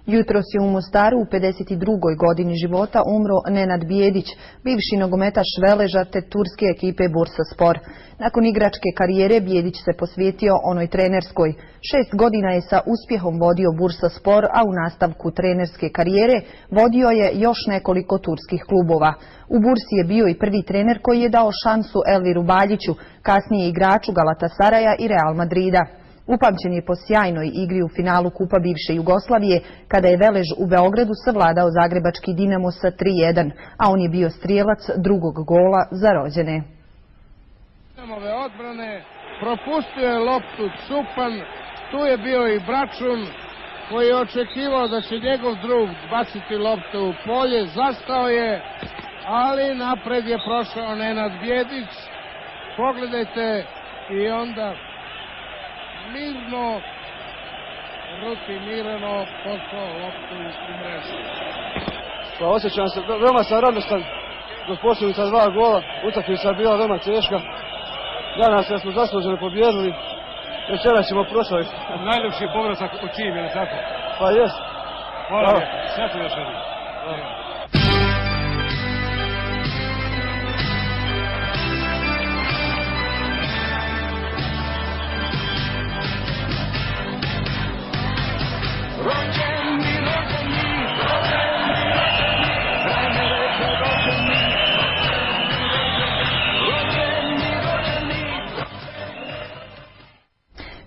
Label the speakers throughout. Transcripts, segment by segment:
Speaker 1: Jutros je u Mostaru u 52. godini života umro Nenad Bijedić, bivši nogometaš Veleža te turske ekipe Bursaspor. Nakon igračke karijere Bijedić se posvetio onoj trenerskoj. 6 godina je sa uspjehom vodio Bursaspor, a u nastavku trenerske karijere vodio je još nekoliko turskih klubova. U Bursi je bio i prvi trener koji je dao šansu Elviru Baljiću, kasnije igraču Galatasaraja i Real Madrida. Upamćen je po sjajnoj igri u finalu Kupa bivše Jugoslavije, kada je Velež u Beogradu savladao zagrebački Dinamo sa 3:1, a on je bio strijelac drugog gola za rođene.
Speaker 2: Dinamove odbrane, propustio je loptu Cupan, tu je bio i Bračun koji je očekivao da će njegov drug baciti loptu u polje, zastao je, ali napred je prošao Nenad Bijedić. Pogledajte i onda mirno, rutinirano poslao loptu u mrežu.
Speaker 3: Pa osjećam se, veoma sam radostan zbog postignuta 2 gola, utakmica je bila veoma teška. Nadam se da smo zasluženo pobijedili, večeras ćemo proslaviti.
Speaker 4: Najljepši povratak u tim, je li tako?
Speaker 3: Pa jest.
Speaker 4: Hvala. Sretno još jednom.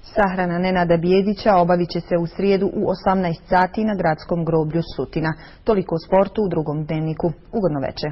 Speaker 1: Sahrana Nenada Bijedića obavit će se u srijedu u 18 sati na gradskom groblju Sutina. Toliko o sportu u drugom dnevniku. Ugodno večer.